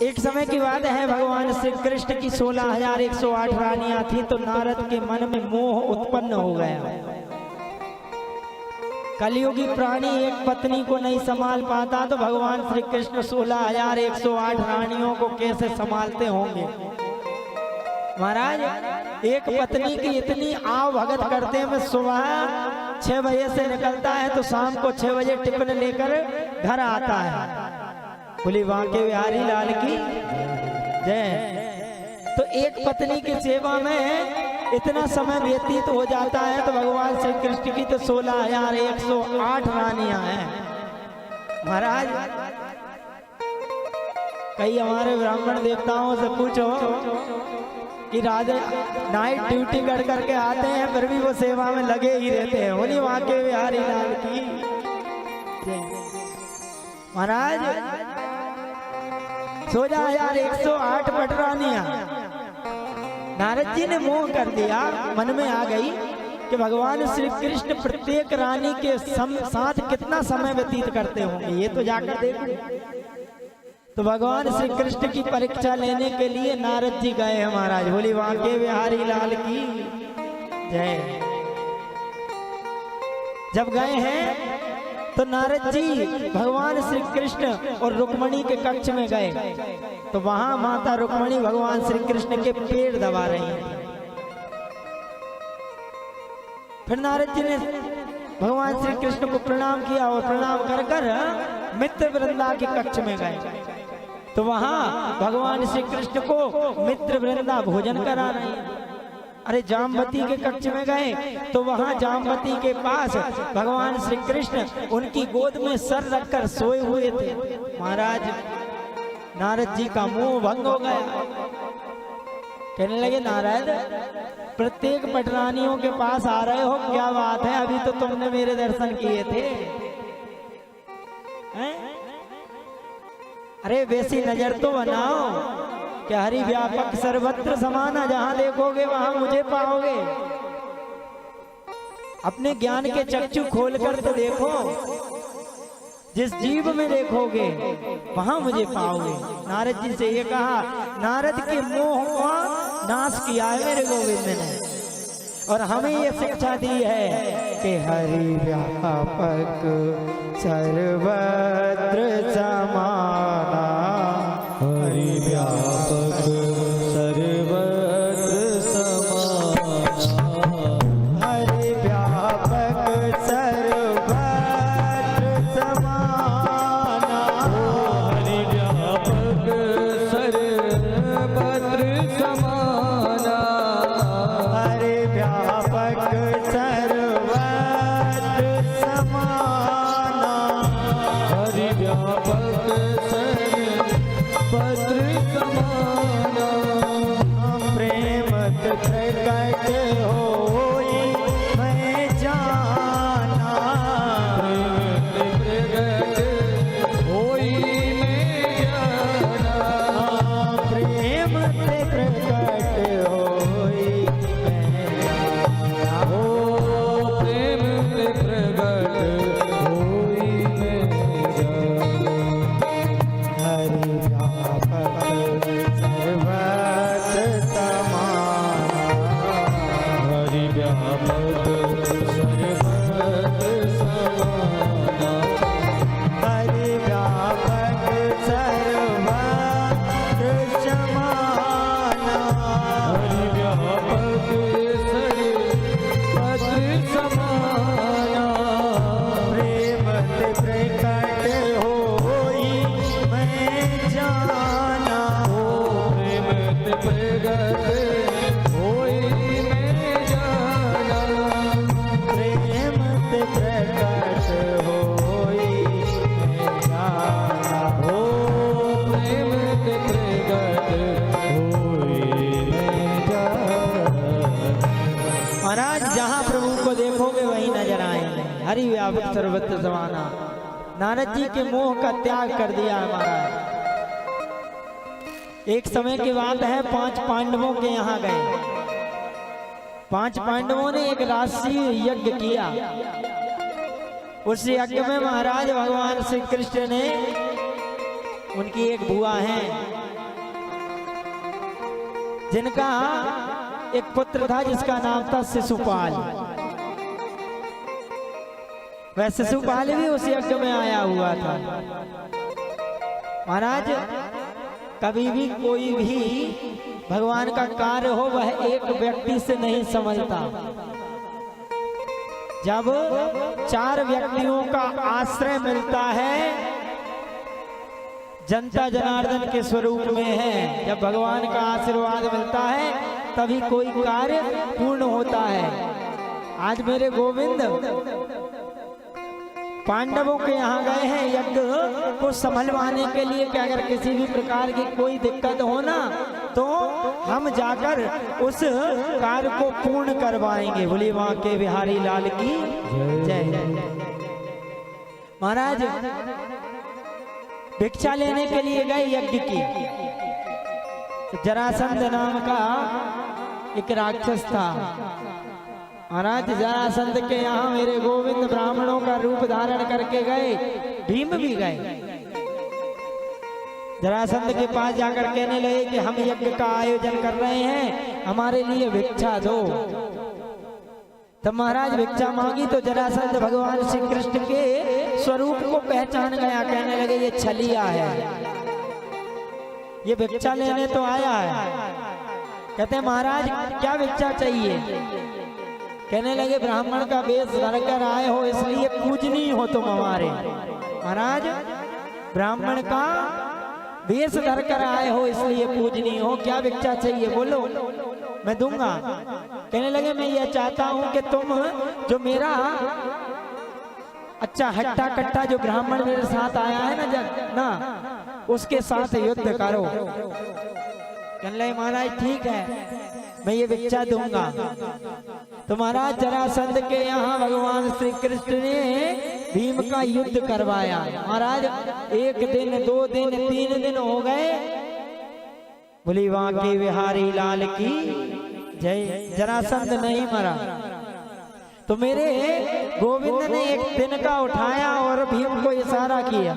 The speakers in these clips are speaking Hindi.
एक समय की बात है, भगवान श्री कृष्ण की 16,108 रानियां थी। तो नारद के मन में मोह उत्पन्न हो गया। कलियुगी प्राणी एक पत्नी को नहीं संभाल पाता, तो भगवान श्री कृष्ण 16,108 रानियों को कैसे संभालते होंगे। महाराज, एक पत्नी की इतनी आव भगत करते हैं। मैं सुबह 6 बजे से निकलता है तो शाम को 6 बजे टिफिन लेकर घर आता है। बोली बांके बिहारी लाल की जय। तो एक पत्नी की सेवा में इतना समय व्यतीत हो जाता है। तो भगवान श्री कृष्ण की तो 16,108 रानियां हैं। महाराज, कई हमारे ब्राह्मण देवताओं से पूछो कि राजा नाइट ड्यूटी कर करके आते हैं, फिर भी वो सेवा में लगे ही रहते हैं। बोली बांके बिहारी लाल की जय। महाराज, 16,108 पटरानियां। नारद जी ने मोह कर दिया, मन में आ गई कि भगवान श्री कृष्ण प्रत्येक रानी के साथ कितना समय व्यतीत करते होंगे, ये तो जाकर देखो। तो भगवान श्री कृष्ण की परीक्षा लेने के लिए नारद जी गए हैं। महाराज, बोली बांके बिहारी लाल की जय। जब गए हैं तो नारद जी भगवान श्री कृष्ण और रुक्मणी के कक्ष में गए। तो वहां माता रुक्मणी भगवान श्री कृष्ण के पैर दबा रही हैं। फिर नारद जी ने भगवान श्री कृष्ण को प्रणाम किया और प्रणाम कर कर मित्र वृंदा के कक्ष में गए। तो वहां भगवान श्री कृष्ण को मित्र वृंदा भोजन करा रही है। अरे जामवती के कक्ष में गए तो वहां जामवती के पास भगवान श्री कृष्ण उनकी गोद में सर रखकर सोए हुए थे। महाराज, नारद जी का मोह भंग हो गया। कहने लगे, नारद, प्रत्येक पटरानियों के पास आ रहे हो, क्या बात है? अभी तो तुमने मेरे दर्शन किए थे। हैं? अरे वैसी नजर तो बनाओ कि हरि व्यापक सर्वत्र समाना, जहां देखोगे वहां मुझे पाओगे। अपने ज्ञान के चक्षु खोलकर तो देखो, जिस जीव में देखोगे वहां मुझे पाओगे। नारद जी से ये कहा। नारद के मोह का नाश किया है मेरे गोविंद ने, और हमें ये शिक्षा दी है कि हरि व्यापक सर्वत्र समाना। हरि व्यापक सर्वत्र समाना। हरि व्यापक सर्वत्र समाना। हरि व्यापक सर्वत्र समाना। हरि व्यापक सर्वत्र समाना। हरि व्यापक पत्र समाना। प्रेम प्रकट होई मैं जाना। प्रेम प्रकट होई मैं जाना। प्रेम प्रकट होई मैं जाना। हो प्रेम प्रकट होई मैं जाना। हरि व्यापक सर्वत्र समाना। हरि व्यापक सर्वत्र समाना। हरि व्यापक सर्वत्र समाना। हरि व्यापक सर्वत्र समाना। प्रेम प्रकट होई मैं जाना। हो प्रेम प्रकट होई मैं जाना। प्रेम प्रकट होई मैं जाना। हो प्रेम प्रकट होई मैं जाना। महाराज, जहाँ प्रभु को देखोगे वहीं नजर आएंगे। हरि व्यापक सर्वत्र समाना। नारद जी के मोह का त्याग कर दिया महाराज। एक समय की बात है, 5 पांडवों के यहाँ गए। 5 पांडवों ने एक राष्ट्रीय यज्ञ किया। उस यज्ञ में महाराज भगवान श्री कृष्ण ने, उनकी एक बुआ है जिनका एक पुत्र था जिसका नाम था शिशुपाल। वह शिशुपाल भी उस यज्ञ में आया हुआ था। महाराज कभी भी कोई भी भगवान का कार्य हो वह एक व्यक्ति से नहीं संभलता। जब 4 व्यक्तियों का आश्रय मिलता है, जनता जनार्दन के स्वरूप में है, जब भगवान का आशीर्वाद मिलता है तभी कोई कार्य पूर्ण होता है। आज मेरे गोविंद पांडवों के यहाँ गए हैं यज्ञ को संभलवाने के लिए कि अगर किसी भी प्रकार की कोई दिक्कत हो ना तो हम जाकर उस कार्य को पूर्ण करवाएंगे। बोलिए वहां के बिहारी लाल की जय। महाराज भिक्षा लेने के लिए गए यज्ञ की। जरासंध नाम का एक राक्षस था। महाराज जरासंध के यहाँ मेरे गोविंद ब्राह्मणों का रूप धारण करके गए, भीम भी गए। जरासंध के पास जाकर कहने लगे कि हम यज्ञ का आयोजन कर रहे हैं, हमारे लिए भिक्षा दो। तब महाराज भिक्षा मांगी तो जरासंध भगवान श्री कृष्ण के स्वरूप को पहचान गया। कहने लगे ये छलिया है, ये भिक्षा लेने तो आया है। कहते महाराज क्या भिक्षा चाहिए? कहने लगे ब्राह्मण का वेश धरकर आए हो इसलिए पूजनीय हो तुम हमारे। महाराज ब्राह्मण का वेश धरकर आए हो इसलिए पूजनीय हो, क्या भिक्षा चाहिए बोलो मैं दूंगा। कहने लगे मैं ये चाहता हूं कि तुम जो मेरा अच्छा हट्टा कट्टा जो ब्राह्मण मेरे साथ आया है ना उसके साथ युद्ध करो। कहने लगे महाराज ठीक है मैं ये भिक्षा दूंगा। तो महाराज जरासंध के यहाँ भगवान श्री कृष्ण ने भीम का युद्ध करवाया। महाराज 1 दिन 2 दिन 3 दिन हो गए। बोली वहां के बिहारी लाल की जय। जरासंध नहीं मरा। तो मेरे गोविंद ने एक तिनका उठाया और भीम को इशारा किया,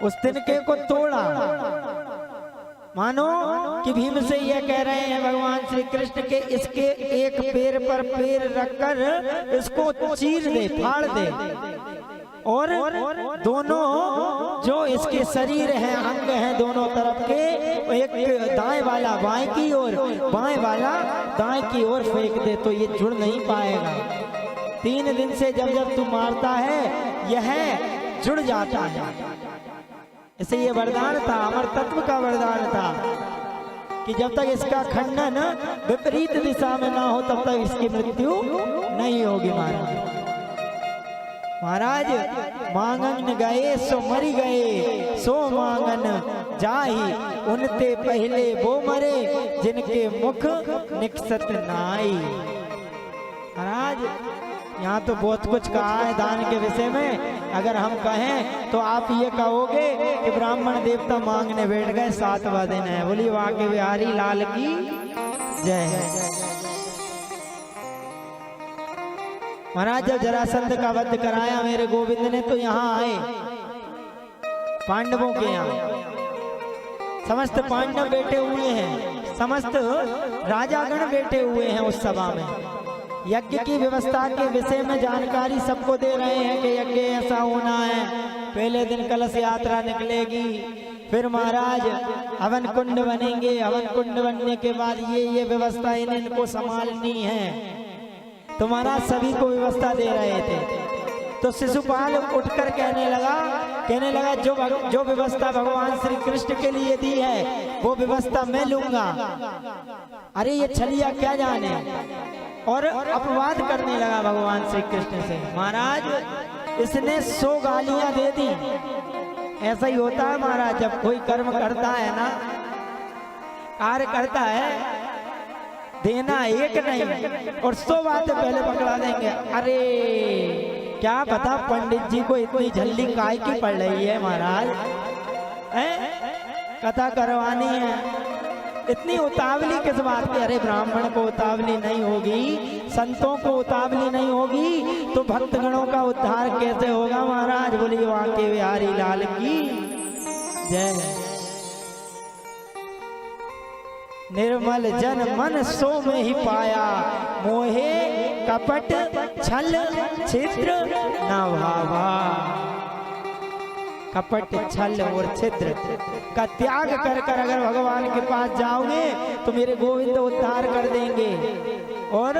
उस तिनके को तोड़ा। मानो कि भीम से यह कह रहे हैं भगवान श्री कृष्ण के इसके एक पैर पर पैर रखकर इसको चीर दे, फाड़ दे, और दोनों जो इसके शरीर हैं अंग हैं दोनों तरफ के, एक दाएं वाला बाएं की ओर, बाएं वाला दाएं की ओर फेंक दे तो ये जुड़ नहीं पाएगा। 3 दिन से जब जब तू मारता है यह जुड़ जाता है। इसे ये वरदान था, अमर तत्व का वरदान था कि जब तक इसका खंडन विपरीत दिशा में ना हो तब तक इसकी मृत्यु नहीं होगी। महाराज मांगन गए सो मरी गए, सो मांगन जाही उनते पहले वो मरे जिनके मुख निकसत नाई। महाराज यहाँ तो बहुत कुछ कहा है दान के विषय में। अगर हम कहें तो आप ये कहोगे कि ब्राह्मण देवता मांगने बैठ गए, 7वां दिन है। बोलिए वहां के बिहारी लाल की जय। महाराज जब जरासंध का वध कराया मेरे गोविंद ने तो यहाँ आए पांडवों के यहाँ। समस्त पांडव बैठे हुए हैं, समस्त राजागण बैठे हुए हैं उस सभा में। यज्ञ की व्यवस्था के विषय में जानकारी सबको दे रहे हैं कि यज्ञ ऐसा होना है। पहले दिन कलश यात्रा निकलेगी, फिर महाराज हवन कुंड बनेंगे, हवन कुंड बनने के बाद ये व्यवस्था इनको संभालनी है। तो महाराज सभी को व्यवस्था दे रहे थे। तो शिशुपाल उठकर कहने लगा जो व्यवस्था भगवान श्री कृष्ण के लिए दी है वो व्यवस्था मैं लूंगा। अरे ये छलिया क्या जाने, और अपवाद करने लगा भगवान श्री कृष्ण से। महाराज इसने 100 गालियां दे दी। ऐसा ही होता है महाराज, जब कोई कर्म करता है ना, कार्य करता है, देना एक नहीं और 100 बातें पहले पकड़ा देंगे। अरे क्या पता पंडित जी को इतनी झल्ली काय की पड़ रही है महाराज, कथा करवानी है, इतनी उतावली किस बात की? अरे ब्राह्मण को उतावली नहीं होगी, संतों को उतावली नहीं होगी तो भक्तगणों का उद्धार कैसे होगा महाराज। बोलिए वहां के बिहारी लाल की जय। निर्मल जन मन सो में ही पाया, मोहे कपट छल छिद्र न भावा। कपट छल और छिद्र का त्याग कर कर अगर भगवान के पास जाओगे तो मेरे गोविंद उद्धार कर देंगे। और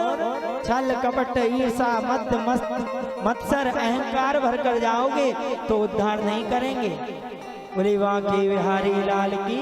छल कपट ईर्षा मद मत्सर अहंकार भर कर जाओगे तो उद्धार नहीं करेंगे। बोले बांके बिहारी लाल की।